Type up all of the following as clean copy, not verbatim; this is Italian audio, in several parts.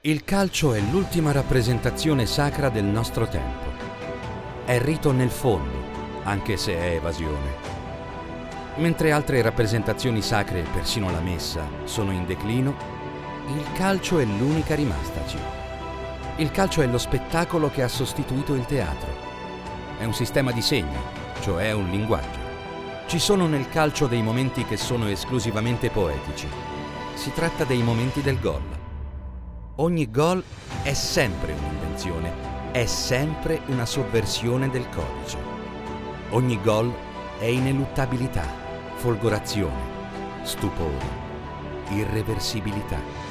Il calcio è l'ultima rappresentazione sacra del nostro tempo. È rito nel fondo, anche se è evasione. Mentre altre rappresentazioni sacre, persino la messa, sono in declino, il calcio è l'unica rimastaci. Il calcio è lo spettacolo che ha sostituito il teatro. È un sistema di segni, cioè un linguaggio. Ci sono nel calcio dei momenti che sono esclusivamente poetici. Si tratta dei momenti del gol. Ogni gol è sempre un'invenzione, è sempre una sovversione del codice. Ogni gol è ineluttabilità, folgorazione, stupore, irreversibilità.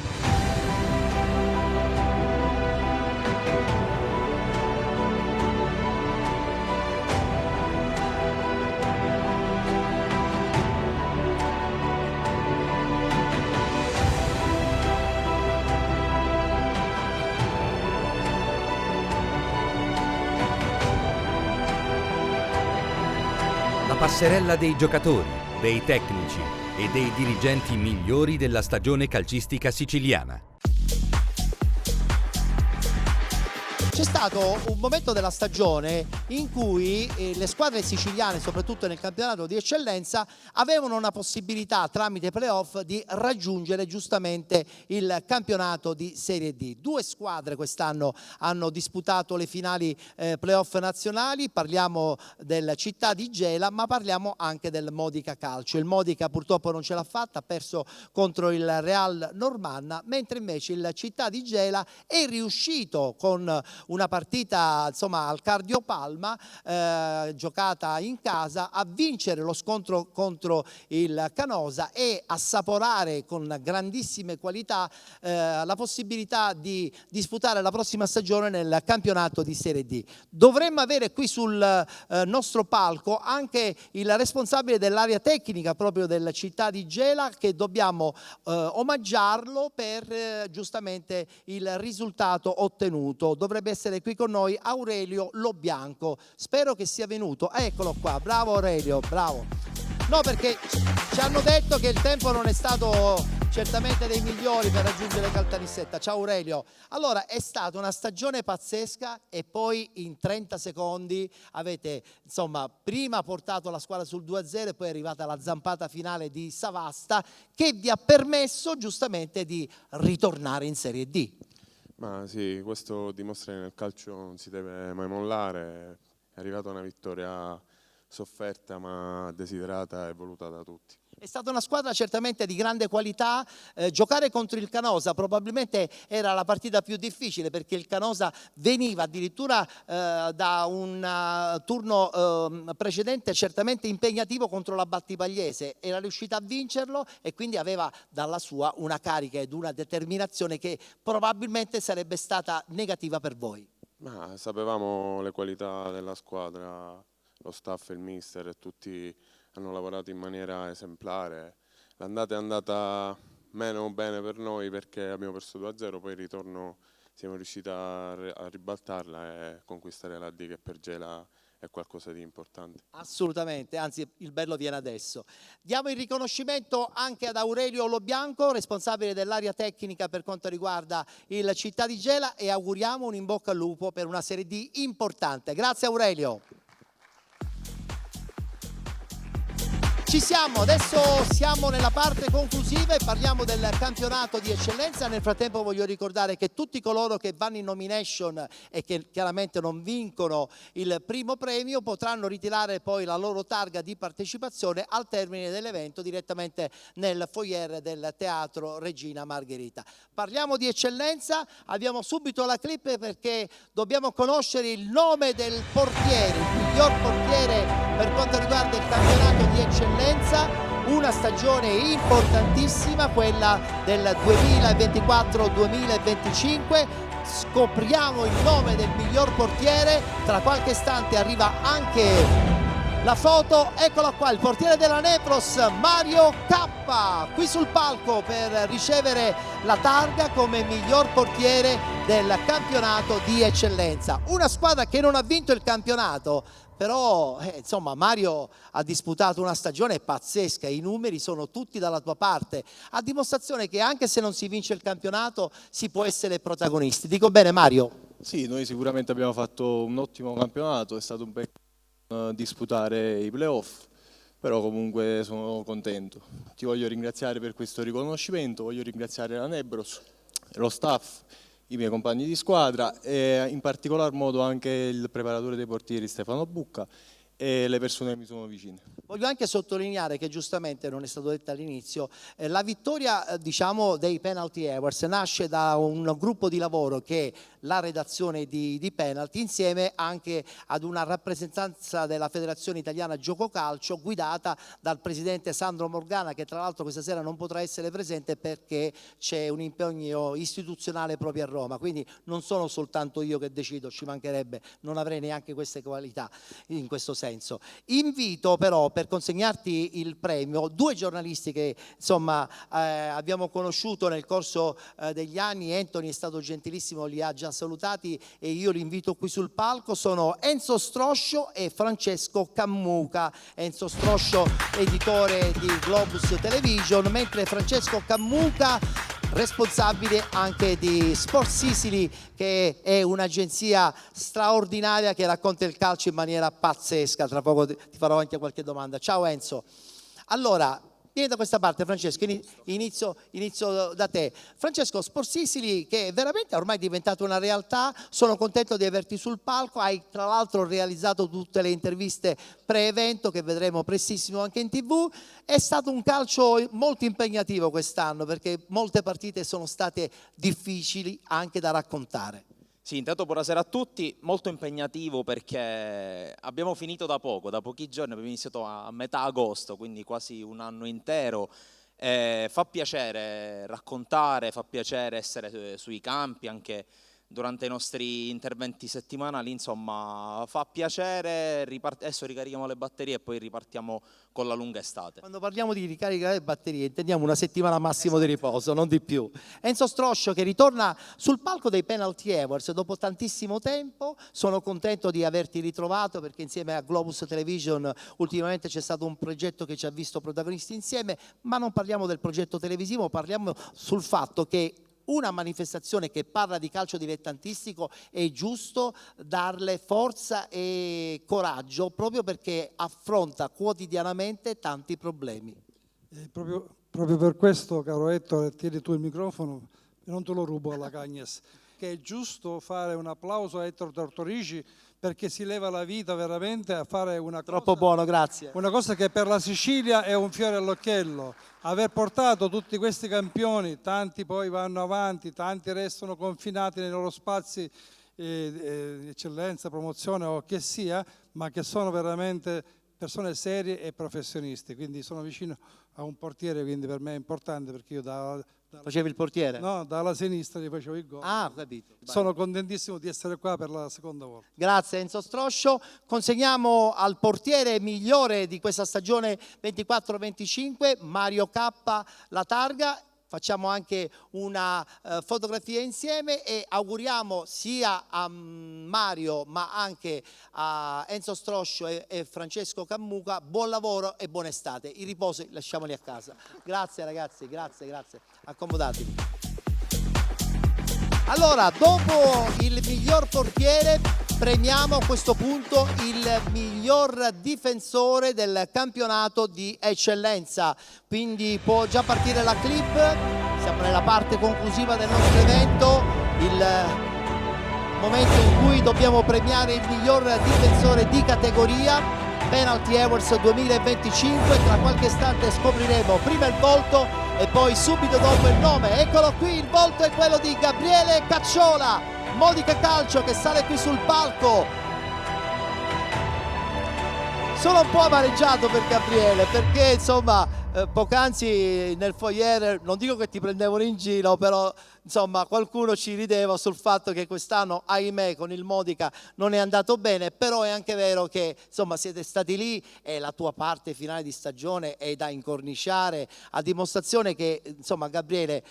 La passerella dei giocatori, dei tecnici e dei dirigenti migliori della stagione calcistica siciliana. C'è stato un momento della stagione in cui le squadre siciliane, soprattutto nel campionato di eccellenza, avevano una possibilità tramite playoff di raggiungere giustamente il campionato di Serie D. 2 squadre quest'anno hanno disputato le finali playoff nazionali, parliamo del Città di Gela, ma parliamo anche del Modica Calcio. Il Modica purtroppo non ce l'ha fatta, ha perso contro il Real Normanna, mentre invece il Città di Gela è riuscito con una partita insomma al Cardiopalma giocata in casa a vincere lo scontro contro il Canosa e assaporare con grandissime qualità la possibilità di disputare la prossima stagione nel campionato di Serie D. Dovremmo avere qui sul nostro palco anche il responsabile dell'area tecnica proprio del Città di Gela, che dobbiamo omaggiarlo per giustamente il risultato ottenuto. Dovrebbe essere qui con noi Aurelio Lobianco. Spero che sia venuto. Eccolo qua, bravo Aurelio, bravo. No, perché ci hanno detto che il tempo non è stato certamente dei migliori per raggiungere Caltanissetta. Ciao Aurelio. Allora, è stata una stagione pazzesca e poi in 30 secondi avete, insomma, prima portato la squadra sul 2-0 e poi è arrivata la zampata finale di Savasta che vi ha permesso giustamente di ritornare in Serie D. Ma sì, questo dimostra che nel calcio non si deve mai mollare. È arrivata una vittoria sofferta ma desiderata e voluta da tutti. È stata una squadra certamente di grande qualità, giocare contro il Canosa probabilmente era la partita più difficile, perché il Canosa veniva addirittura da un turno precedente certamente impegnativo contro la Battipagliese, era riuscita a vincerlo e quindi aveva dalla sua una carica ed una determinazione che probabilmente sarebbe stata negativa per voi. Ma sapevamo le qualità della squadra, lo staff, il mister e tutti hanno lavorato in maniera esemplare. L'andata è andata meno bene per noi perché abbiamo perso 2-0, poi il ritorno siamo riusciti a ribaltarla e conquistare la D, che per Gela è qualcosa di importante. Assolutamente, anzi il bello viene adesso. Diamo il riconoscimento anche ad Aurelio Lobianco, responsabile dell'area tecnica per quanto riguarda il Città di Gela, e auguriamo un in bocca al lupo per una Serie D importante. Grazie Aurelio. Ci siamo, adesso siamo nella parte conclusiva e parliamo del campionato di eccellenza. Nel frattempo voglio ricordare che tutti coloro che vanno in nomination e che chiaramente non vincono il primo premio potranno ritirare poi la loro targa di partecipazione al termine dell'evento direttamente nel foyer del Teatro Regina Margherita. Parliamo di eccellenza, abbiamo subito la clip perché dobbiamo conoscere il nome del portiere, il miglior portiere per quanto riguarda il campionato di eccellenza. Una stagione importantissima, quella del 2024-2025. Scopriamo il nome del miglior portiere. Tra qualche istante arriva anche La foto, eccola qua, il portiere della Nepros, Mario Kappa, qui sul palco per ricevere la targa come miglior portiere del campionato di eccellenza. Una squadra che non ha vinto il campionato, però insomma Mario ha disputato una stagione pazzesca, i numeri sono tutti dalla tua parte, a dimostrazione che anche se non si vince il campionato si può essere protagonisti. Dico bene Mario? Sì, noi sicuramente abbiamo fatto un ottimo campionato, è stato un peccato disputare i playoff, però comunque sono contento. Ti voglio ringraziare per questo riconoscimento, voglio ringraziare la Nebros, lo staff, i miei compagni di squadra e in particolar modo anche il preparatore dei portieri Stefano Bucca e le persone che mi sono vicine. Voglio anche sottolineare che giustamente non è stato detto all'inizio, la vittoria diciamo dei Penalty Awards nasce da un gruppo di lavoro che è la redazione di Penalty insieme anche ad una rappresentanza della Federazione Italiana Gioco Calcio guidata dal presidente Sandro Morgana, che tra l'altro questa sera non potrà essere presente perché c'è un impegno istituzionale proprio a Roma, quindi non sono soltanto io che decido, ci mancherebbe, non avrei neanche queste qualità in questo senso. Invito però per consegnarti il premio due giornalisti che insomma abbiamo conosciuto nel corso degli anni. Anthony è stato gentilissimo, li ha già salutati e io li invito qui sul palco. Sono Enzo Stroscio e Francesco Cammuca. Enzo Stroscio editore di Globus Television, mentre Francesco Cammuca responsabile anche di Sport Sicily, che è un'agenzia straordinaria che racconta il calcio in maniera pazzesca. Tra poco ti farò anche qualche domanda. Ciao Enzo. Allora, vieni da questa parte Francesco, inizio da te. Francesco, Sport Sicily che veramente ormai è diventata una realtà, sono contento di averti sul palco, hai tra l'altro realizzato tutte le interviste pre-evento che vedremo prestissimo anche in TV. È stato un calcio molto impegnativo quest'anno perché molte partite sono state difficili anche da raccontare. Sì, intanto buonasera a tutti, molto impegnativo perché abbiamo finito da poco, da pochi giorni, abbiamo iniziato a metà agosto, quindi quasi un anno intero. Fa piacere raccontare, fa piacere essere sui campi anche durante i nostri interventi settimanali, insomma fa piacere, adesso ricarichiamo le batterie e poi ripartiamo con la lunga estate. Quando parliamo di ricaricare le batterie intendiamo una settimana massimo di riposo, non di più. Enzo Stroscio che ritorna sul palco dei Penalty Awards dopo tantissimo tempo, sono contento di averti ritrovato perché insieme a Globus Television ultimamente c'è stato un progetto che ci ha visto protagonisti insieme, ma non parliamo del progetto televisivo, parliamo sul fatto che una manifestazione che parla di calcio dilettantistico è giusto darle forza e coraggio proprio perché affronta quotidianamente tanti problemi. Proprio per questo, caro Ettore, tieni tu il microfono, non te lo rubo alla Cagnes, che è giusto fare un applauso a Ettore Tortorici perché si leva la vita veramente a fare una cosa, troppo buono, grazie. Una cosa che per la Sicilia è un fiore all'occhiello. Aver portato tutti questi campioni, tanti poi vanno avanti, tanti restano confinati nei loro spazi di eccellenza, promozione o che sia, ma che sono veramente persone serie e professionisti. Quindi sono vicino a un portiere, quindi per me è importante perché io Facevi il portiere? No, dalla sinistra gli facevo il gol. Ah, ho capito. Sono contentissimo di essere qua per la seconda volta. Grazie Enzo Stroscio. Consegniamo al portiere migliore di questa stagione 24-25, Mario Kappa, la targa. Facciamo anche una fotografia insieme e auguriamo sia a Mario ma anche a Enzo Stroscio e Francesco Cammuca buon lavoro e buona estate. I riposi lasciamoli a casa. Grazie ragazzi, grazie. Accomodatevi. Allora, dopo il miglior portiere premiamo a questo punto il miglior difensore del campionato di eccellenza. Quindi può già partire la clip, siamo nella parte conclusiva del nostro evento, il momento in cui dobbiamo premiare il miglior difensore di categoria. Penalty Awards 2025, tra qualche istante scopriremo prima il volto e poi subito dopo il nome. Eccolo qui, il volto è quello di Gabriele Cacciola, Modica Calcio che sale qui sul palco. Sono un po' amareggiato per Gabriele perché insomma poc'anzi nel foyer, non dico che ti prendevano in giro, però insomma qualcuno ci rideva sul fatto che quest'anno, ahimè, con il Modica non è andato bene, però è anche vero che insomma siete stati lì e la tua parte finale di stagione è da incorniciare, a dimostrazione che insomma Gabriele,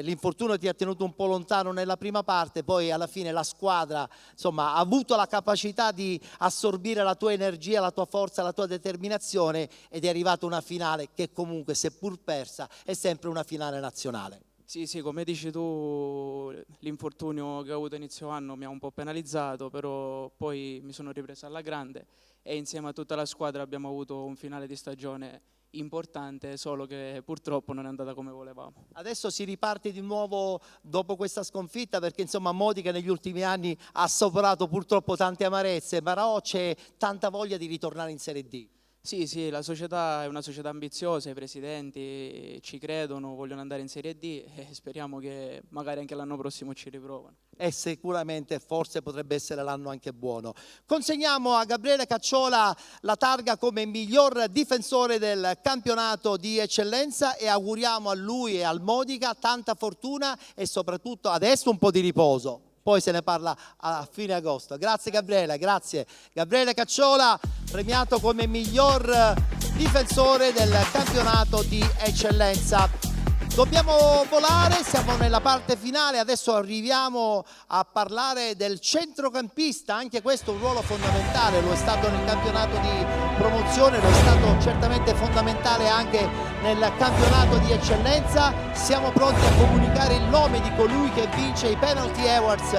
l'infortunio ti ha tenuto un po' lontano nella prima parte, poi alla fine la squadra insomma ha avuto la capacità di assorbire la tua energia, la tua forza, la tua determinazione ed è arrivata una finale che comunque, seppur persa, è sempre una finale nazionale. Sì, come dici tu, l'infortunio che ho avuto inizio anno mi ha un po' penalizzato, però poi mi sono ripreso alla grande e insieme a tutta la squadra abbiamo avuto un finale di stagione importante, solo che purtroppo non è andata come volevamo. Adesso si riparte di nuovo dopo questa sconfitta, perché insomma Modica negli ultimi anni ha assoperato purtroppo tante amarezze, però c'è tanta voglia di ritornare in Serie D. Sì, la società è una società ambiziosa, i presidenti ci credono, vogliono andare in Serie D e speriamo che magari anche l'anno prossimo ci riprovano. E sicuramente forse potrebbe essere l'anno anche buono. Consegniamo a Gabriele Cacciola la targa come miglior difensore del campionato di eccellenza e auguriamo a lui e al Modica tanta fortuna e soprattutto adesso un po' di riposo. Poi se ne parla a fine agosto. Grazie Gabriele, grazie. Gabriele Cacciola, premiato come miglior difensore del campionato di eccellenza. Dobbiamo volare, siamo nella parte finale, adesso arriviamo a parlare del centrocampista, anche questo è un ruolo fondamentale, lo è stato nel campionato di promozione, lo è stato certamente fondamentale anche nel campionato di eccellenza. Siamo pronti a comunicare il nome di colui che vince i Penalty Awards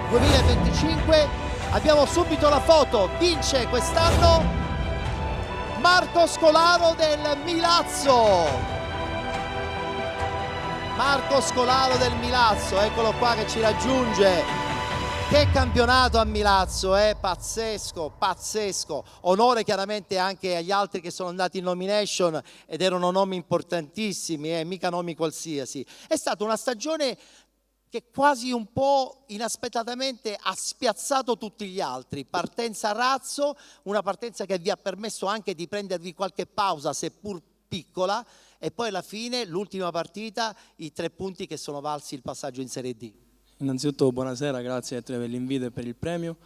2025. Abbiamo subito la foto, vince quest'anno Marco Scolaro del Milazzo. Marco Scolaro del Milazzo, eccolo qua che ci raggiunge. Che campionato a Milazzo, pazzesco, pazzesco. Onore chiaramente anche agli altri che sono andati in nomination ed erano nomi importantissimi, mica nomi qualsiasi. È stata una stagione che quasi un po' inaspettatamente ha spiazzato tutti gli altri. Partenza a razzo, una partenza che vi ha permesso anche di prendervi qualche pausa, seppur piccola, e poi alla fine l'ultima partita, i 3 punti che sono valsi il passaggio in Serie D. Innanzitutto buonasera, grazie a te per l'invito e per il premio.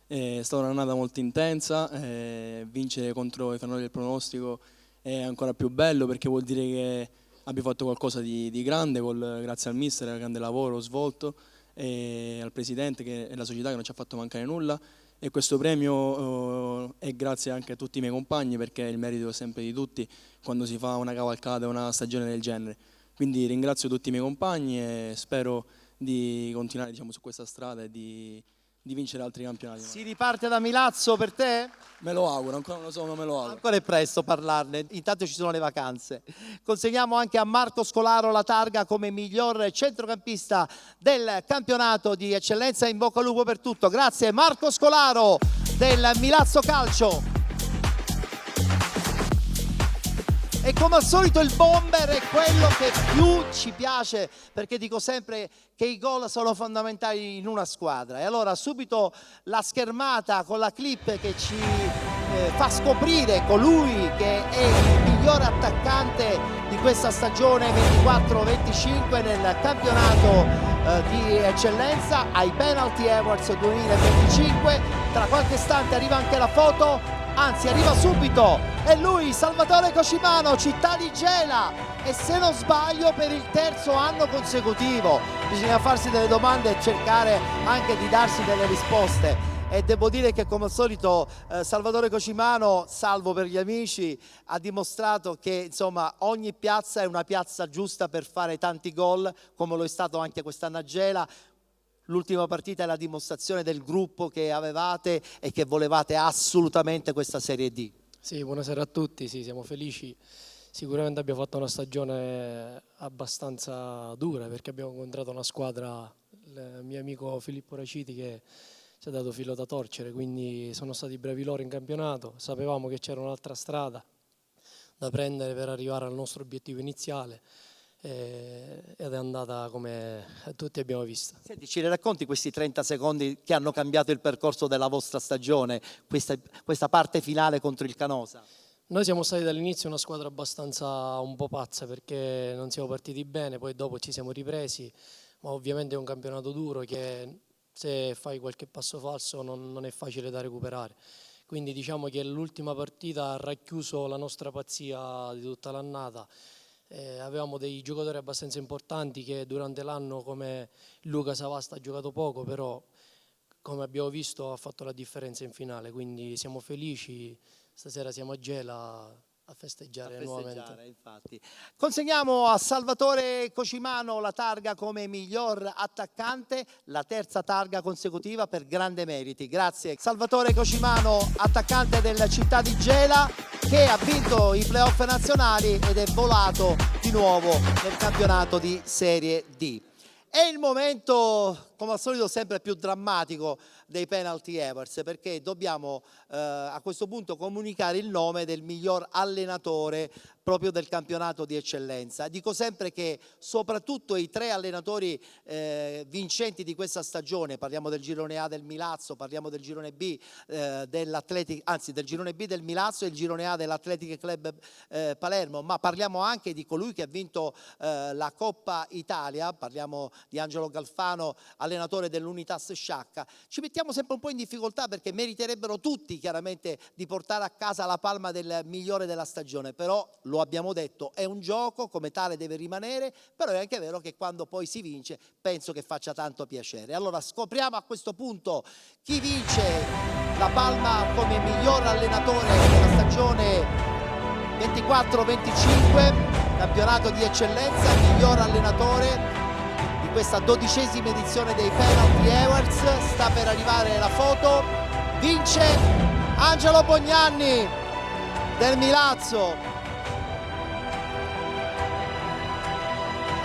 È stata un'annata molto intensa, vincere contro i fanali del pronostico è ancora più bello perché vuol dire che abbiamo fatto qualcosa di grande, grazie al mister, al grande lavoro svolto, e al presidente e alla società che non ci ha fatto mancare nulla. E questo premio è grazie anche a tutti i miei compagni, perché il merito è sempre di tutti quando si fa una cavalcata, una stagione del genere. Quindi ringrazio tutti i miei compagni e spero di continuare, diciamo, su questa strada e di vincere altri campionati. Si riparte da Milazzo per te? Me lo auguro, ancora non lo so, ma me lo auguro. Ancora è presto parlarne, intanto ci sono le vacanze. Consegniamo anche a Marco Scolaro la targa come miglior centrocampista del campionato di eccellenza. In bocca al lupo per tutto. Grazie Marco Scolaro del Milazzo Calcio. E come al solito il bomber è quello che più ci piace, perché dico sempre che i gol sono fondamentali in una squadra. E allora subito la schermata con la clip che ci fa scoprire colui che è il migliore attaccante di questa stagione 24-25 nel campionato di eccellenza ai Penalty Awards 2025. Tra qualche istante arriva anche la foto. Anzi, arriva subito, è lui, Salvatore Cocimano, Città di Gela, e se non sbaglio per il 3° anno consecutivo. Bisogna farsi delle domande e cercare anche di darsi delle risposte. E devo dire che come al solito Salvatore Cocimano, salvo per gli amici, ha dimostrato che insomma ogni piazza è una piazza giusta per fare tanti gol, come lo è stato anche quest'anno a Gela. L'ultima partita è la dimostrazione del gruppo che avevate e che volevate assolutamente questa Serie D. Sì, buonasera a tutti, sì, siamo felici. Sicuramente abbiamo fatto una stagione abbastanza dura perché abbiamo incontrato una squadra, il mio amico Filippo Raciti, che ci ha dato filo da torcere, quindi sono stati bravi loro in campionato. Sapevamo che c'era un'altra strada da prendere per arrivare al nostro obiettivo iniziale. Ed è andata come tutti abbiamo visto. Senti, ci racconti questi 30 secondi che hanno cambiato il percorso della vostra stagione, questa parte finale contro il Canosa? Noi siamo stati dall'inizio una squadra abbastanza un po' pazza perché non siamo partiti bene, poi dopo ci siamo ripresi, ma ovviamente è un campionato duro che se fai qualche passo falso non è facile da recuperare. Quindi diciamo che l'ultima partita ha racchiuso la nostra pazzia di tutta l'annata. Avevamo dei giocatori abbastanza importanti che durante l'anno, come Luca Savasta, ha giocato poco, però come abbiamo visto ha fatto la differenza in finale, quindi siamo felici. Stasera siamo a Gela a festeggiare nuovamente. Infatti. Consegniamo a Salvatore Cocimano la targa come miglior attaccante, la terza targa consecutiva per grande meriti. Grazie. Salvatore Cocimano, attaccante del Città di Gela, che ha vinto i playoff nazionali ed è volato di nuovo nel campionato di Serie D. È il momento, come al solito, sempre più drammatico dei penalty awards, perché dobbiamo a questo punto comunicare il nome del miglior allenatore proprio del campionato di eccellenza. Dico sempre che soprattutto i tre allenatori vincenti di questa stagione, parliamo del girone A del Milazzo, parliamo del girone B del girone B del Milazzo e il girone A dell'Athletic Club Palermo, ma parliamo anche di colui che ha vinto la Coppa Italia, parliamo di Angelo Galfano, allenatore dell'Unitas Sciacca. Ci mettiamo sempre un po' in difficoltà perché meriterebbero tutti chiaramente di portare a casa la palma del migliore della stagione, però lo abbiamo detto, è un gioco, come tale deve rimanere, però è anche vero che quando poi si vince penso che faccia tanto piacere. Allora scopriamo a questo punto chi vince la palma come miglior allenatore della stagione 24-25, campionato di eccellenza, miglior allenatore di questa 12ª edizione dei Penalty Awards. Sta per arrivare la foto, vince Angelo Bognanni del Milazzo.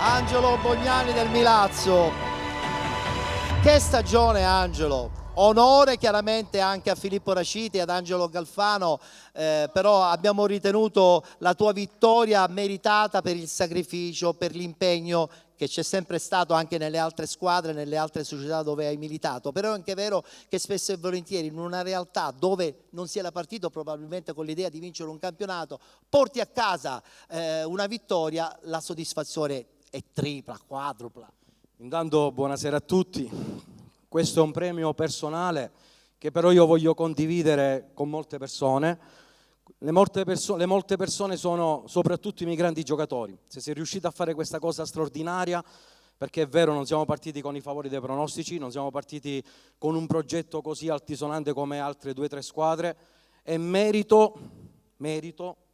Angelo Bognanni del Milazzo. Che stagione, Angelo! Onore chiaramente anche a Filippo Raciti e ad Angelo Galfano, però abbiamo ritenuto la tua vittoria meritata per il sacrificio, per l'impegno che c'è sempre stato anche nelle altre squadre, nelle altre società dove hai militato. Però è anche vero che spesso e volentieri in una realtà dove non si era partito probabilmente con l'idea di vincere un campionato, porti a casa una vittoria, la soddisfazione è tripla, quadrupla. Intanto buonasera a tutti. Questo è un premio personale che però io voglio condividere con molte persone. Le molte persone sono soprattutto i miei grandi giocatori. Se sei riuscito a fare questa cosa straordinaria, perché è vero, non siamo partiti con i favori dei pronostici, non siamo partiti con un progetto così altisonante come altre 2 o 3 squadre, è merito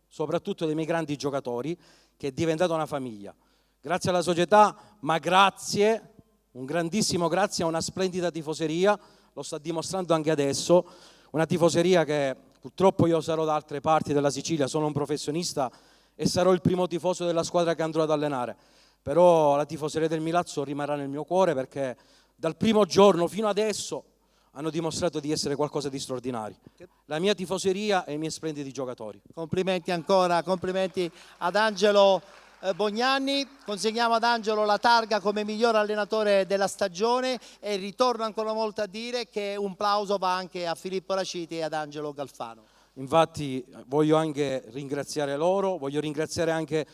soprattutto dei miei grandi giocatori, che è diventata una famiglia. Grazie alla società, ma grazie, un grandissimo grazie a una splendida tifoseria, lo sta dimostrando anche adesso, una tifoseria che purtroppo io sarò da altre parti della Sicilia, sono un professionista e sarò il primo tifoso della squadra che andrò ad allenare, però la tifoseria del Milazzo rimarrà nel mio cuore perché dal primo giorno fino adesso hanno dimostrato di essere qualcosa di straordinario. La mia tifoseria e i miei splendidi giocatori. Complimenti ancora, complimenti ad Angelo Bognanni. Consegniamo ad Angelo la targa come miglior allenatore della stagione e ritorno ancora una volta a dire che un plauso va anche a Filippo Raciti e ad Angelo Galfano. Infatti voglio anche ringraziare loro, voglio ringraziare anche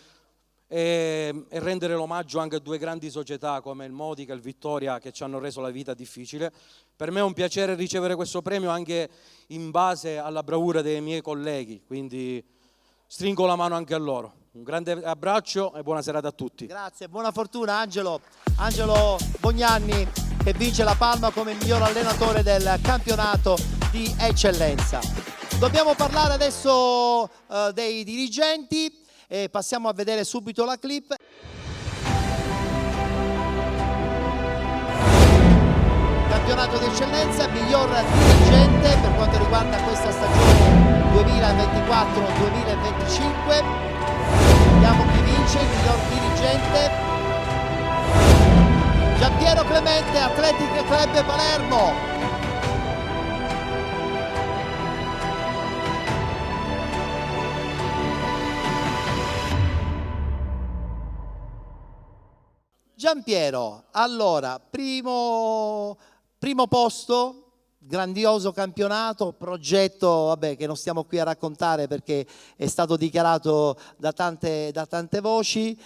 e rendere l'omaggio anche a 2 grandi società come il Modica e il Vittoria che ci hanno reso la vita difficile. Per me è un piacere ricevere questo premio anche in base alla bravura dei miei colleghi, quindi stringo la mano anche a loro. Un grande abbraccio e buona serata a tutti. Grazie, buona fortuna Angelo. Angelo Bognanni che vince la palma come miglior allenatore del campionato di eccellenza. Dobbiamo parlare adesso dei dirigenti e passiamo a vedere subito la clip. Campionato di eccellenza, miglior dirigente per quanto riguarda questa stagione 2024-2025. Vediamo chi vince, il miglior dirigente. Giampiero Clemente, Athletic Club Palermo. Giampiero, allora, primo posto, grandioso campionato, progetto vabbè, che non stiamo qui a raccontare perché è stato dichiarato da tante voci.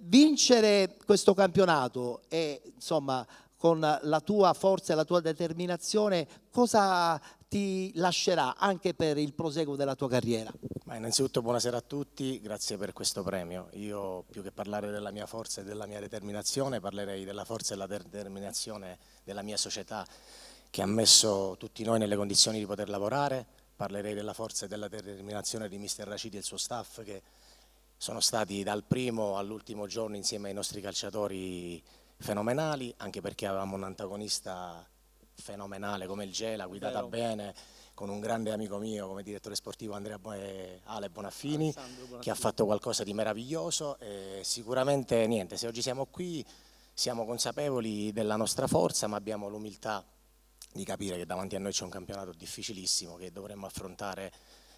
Vincere questo campionato e insomma con la tua forza e la tua determinazione cosa ti lascerà anche per il proseguo della tua carriera? Ma innanzitutto buonasera a tutti, grazie per questo premio. Io più che parlare della mia forza e della mia determinazione parlerei della forza e della determinazione della mia società che ha messo tutti noi nelle condizioni di poter lavorare. Parlerei della forza e della determinazione di mister Raciti e il suo staff che sono stati dal primo all'ultimo giorno insieme ai nostri calciatori fenomenali, anche perché avevamo un antagonista fenomenale come il Gela, guidata bene, con un grande amico mio come direttore sportivo Ale Bonaffini, che ha fatto qualcosa di meraviglioso e sicuramente niente, se oggi siamo qui siamo consapevoli della nostra forza, ma abbiamo l'umiltà di capire che davanti a noi c'è un campionato difficilissimo che dovremmo affrontare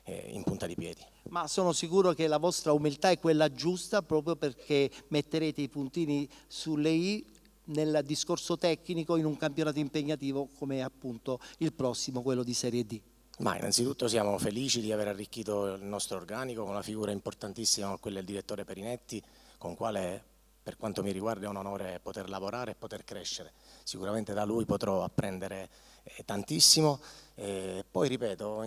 in punta di piedi. Ma sono sicuro che la vostra umiltà è quella giusta proprio perché metterete i puntini sulle i nel discorso tecnico in un campionato impegnativo come appunto il prossimo, quello di Serie D. Ma innanzitutto siamo felici di aver arricchito il nostro organico con una figura importantissima come quella del direttore Perinetti, con quale per quanto mi riguarda è un onore poter lavorare e poter crescere. Sicuramente da lui potrò apprendere tantissimo. Poi ripeto,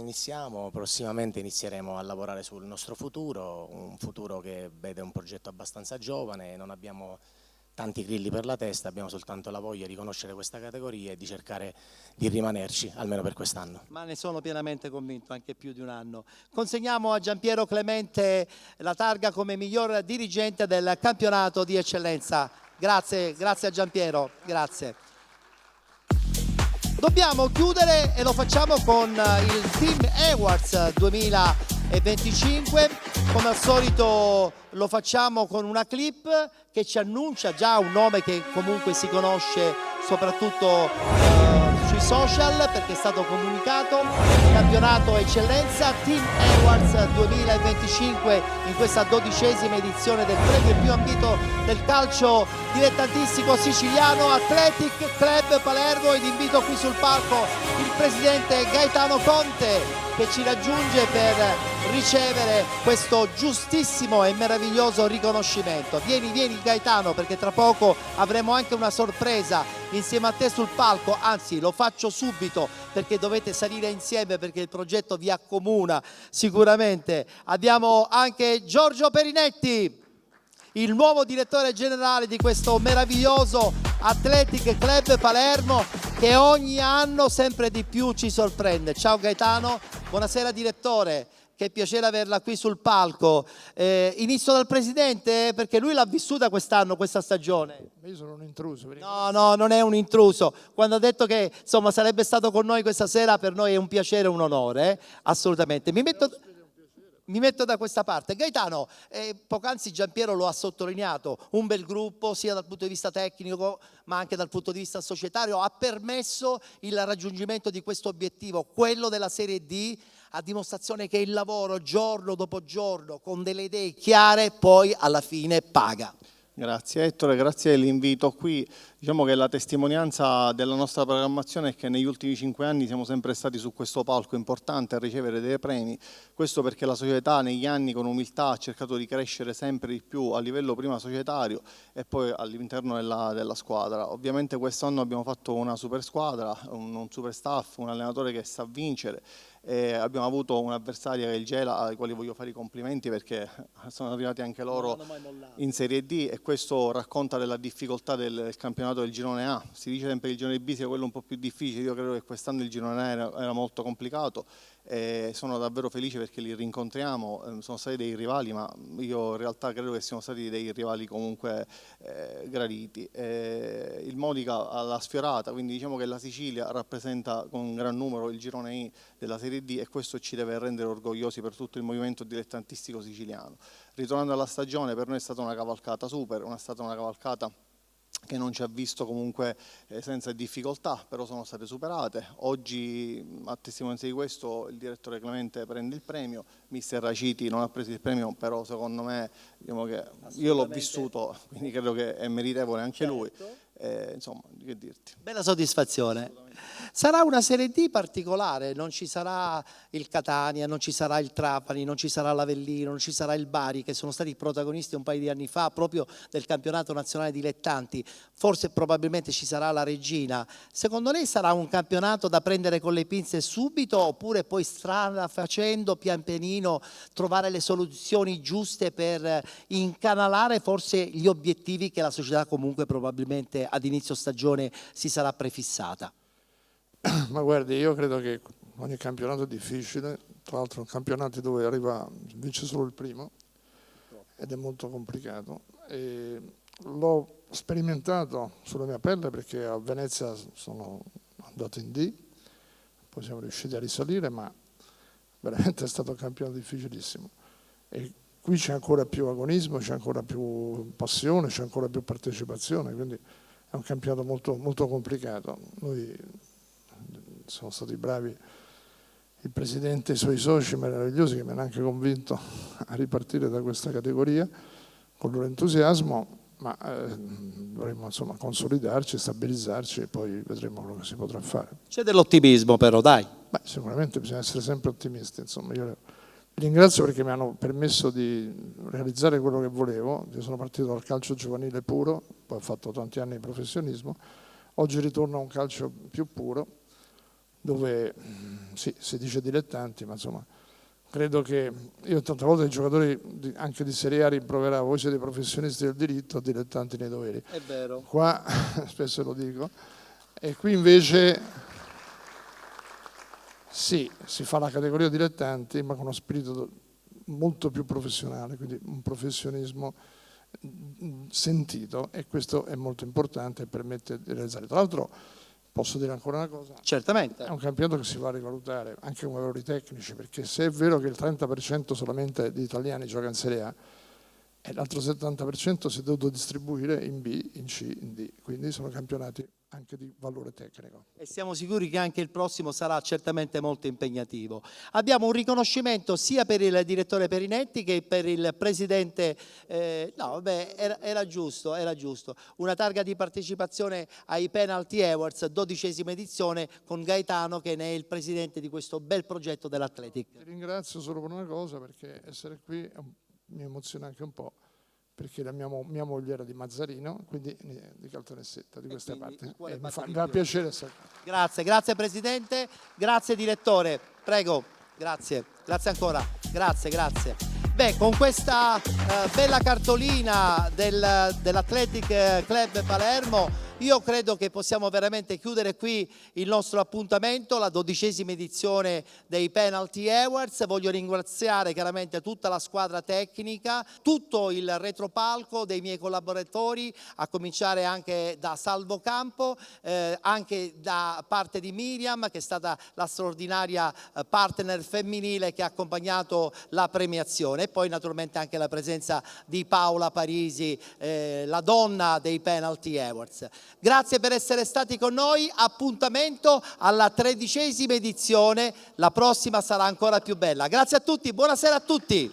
prossimamente inizieremo a lavorare sul nostro futuro, un futuro che vede un progetto abbastanza giovane, non abbiamo tanti grilli per la testa, abbiamo soltanto la voglia di conoscere questa categoria e di cercare di rimanerci, almeno per quest'anno. Ma ne sono pienamente convinto, anche più di un anno. Consegniamo a Giampiero Clemente la targa come miglior dirigente del campionato di eccellenza. Grazie, grazie a Giampiero, grazie. Dobbiamo chiudere e lo facciamo con il Team Awards 2025. Come al solito lo facciamo con una clip che ci annuncia già un nome che comunque si conosce soprattutto sui social perché è stato comunicato. Campionato Eccellenza Team Awards 2025 in questa 12ª edizione del premio più ambito del calcio dilettantistico siciliano, Athletic Club Palermo, ed invito qui sul palco il presidente Gaetano Conte che ci raggiunge per ricevere questo giustissimo e meraviglioso riconoscimento. Vieni Gaetano, perché tra poco avremo anche una sorpresa insieme a te sul palco, anzi lo faccio subito perché dovete salire insieme perché il progetto vi accomuna sicuramente. Abbiamo anche Giorgio Perinetti, il nuovo direttore generale di questo meraviglioso Athletic Club Palermo che ogni anno sempre di più ci sorprende. Ciao Gaetano, buonasera direttore, che piacere averla qui sul palco. Inizio dal presidente perché lui l'ha vissuta quest'anno, questa stagione. Io sono un intruso. No, non è un intruso. Quando ha detto che insomma sarebbe stato con noi questa sera, per noi è un piacere e un onore, assolutamente. Mi metto da questa parte. Gaetano, poc'anzi Giampiero lo ha sottolineato, un bel gruppo sia dal punto di vista tecnico ma anche dal punto di vista societario, ha permesso il raggiungimento di questo obiettivo, quello della Serie D, a dimostrazione che il lavoro giorno dopo giorno con delle idee chiare poi alla fine paga. Grazie Ettore, grazie dell'invito qui. Diciamo che la testimonianza della nostra programmazione è che negli ultimi 5 anni siamo sempre stati su questo palco importante a ricevere dei premi, questo perché la società negli anni con umiltà ha cercato di crescere sempre di più a livello prima societario e poi all'interno della squadra. Ovviamente quest'anno abbiamo fatto una super squadra, un super staff, un allenatore che sa vincere. Abbiamo avuto un'avversaria che è il Gela, ai quali voglio fare i complimenti perché sono arrivati anche loro in Serie D e questo racconta della difficoltà del campionato del girone A. Si dice sempre che il girone B sia quello un po' più difficile, io credo che quest'anno il girone A era molto complicato e sono davvero felice perché li rincontriamo, sono stati dei rivali ma io in realtà credo che siano stati dei rivali comunque graditi. Il Modica alla sfiorata, quindi diciamo che la Sicilia rappresenta con un gran numero il girone I della Serie D e questo ci deve rendere orgogliosi per tutto il movimento dilettantistico siciliano. Ritornando alla stagione, per noi è stata una cavalcata super, è stata una cavalcata che non ci ha visto comunque senza difficoltà, però sono state superate. Oggi, a testimonianza di questo, il direttore Clemente prende il premio, mister Raciti non ha preso il premio, però secondo me diciamo che io l'ho vissuto, quindi credo che è meritevole anche lui. Insomma, che dirti. Bella soddisfazione. Sarà una Serie D particolare, non ci sarà il Catania, non ci sarà il Trapani, non ci sarà l'Avellino, non ci sarà il Bari, che sono stati protagonisti un paio di anni fa proprio del campionato nazionale dilettanti. Forse probabilmente ci sarà la Regina. Secondo lei sarà un campionato da prendere con le pinze subito, oppure poi strada facendo, pian pianino, trovare le soluzioni giuste per incanalare forse gli obiettivi che la società comunque probabilmente ad inizio stagione si sarà prefissata? Ma guardi, io credo che ogni campionato è difficile, tra l'altro campionati dove vince solo il primo ed è molto complicato. L'ho sperimentato sulla mia pelle perché a Venezia sono andato in D, poi siamo riusciti a risalire, ma veramente è stato un campionato difficilissimo. E qui c'è ancora più agonismo, c'è ancora più passione, c'è ancora più partecipazione, quindi è un campionato molto, molto complicato. Noi sono stati bravi, il Presidente e i suoi soci meravigliosi che mi hanno anche convinto a ripartire da questa categoria con il loro entusiasmo, ma dovremmo insomma consolidarci, stabilizzarci e poi vedremo quello che si potrà fare. C'è dell'ottimismo però, dai. Beh, sicuramente bisogna essere sempre ottimisti, insomma. Io vi ringrazio perché mi hanno permesso di realizzare quello che volevo. Io sono partito dal calcio giovanile puro, poi ho fatto tanti anni di professionismo, oggi ritorno a un calcio più puro, dove sì, si dice dilettanti, ma insomma credo che io tante volte i giocatori anche di Serie A rimproveravo, voi siete professionisti del diritto, dilettanti nei doveri. È vero. Qua spesso lo dico, e qui invece sì, si fa la categoria dilettanti, ma con uno spirito molto più professionale, quindi un professionismo sentito, e questo è molto importante e permette di realizzare. Tra l'altro posso dire ancora una cosa? Certamente. È un campionato che si va a rivalutare anche come valori tecnici, perché se è vero che il 30% solamente di italiani gioca in Serie A, e l'altro 70% si è dovuto distribuire in B, in C, in D, quindi sono campionati anche di valore tecnico. E siamo sicuri che anche il prossimo sarà certamente molto impegnativo. Abbiamo un riconoscimento sia per il direttore Perinetti che per il presidente, no vabbè, era giusto, una targa di partecipazione ai Penalty Awards, 12ª edizione, con Gaetano che ne è il presidente di questo bel progetto dell'Athletic. Ti ringrazio solo per una cosa, perché essere qui mi emoziona anche un po', perché mia moglie era di Mazzarino, quindi di Caltanissetta, di queste parti. Mi fa piacere essere qui. Grazie Presidente, grazie Direttore, prego, grazie ancora, grazie. Beh, con questa bella cartolina dell'Athletic Club Palermo io credo che possiamo veramente chiudere qui il nostro appuntamento, la 12ª edizione dei Penalty Awards. Voglio ringraziare chiaramente tutta la squadra tecnica, tutto il retropalco dei miei collaboratori, a cominciare anche da Salvo Campo, anche da parte di Miriam, che è stata la straordinaria partner femminile che ha accompagnato la premiazione, e poi naturalmente anche la presenza di Paola Parisi, la donna dei Penalty Awards. Grazie per essere stati con noi, appuntamento alla 13ª edizione, la prossima sarà ancora più bella. Grazie a tutti, buonasera a tutti.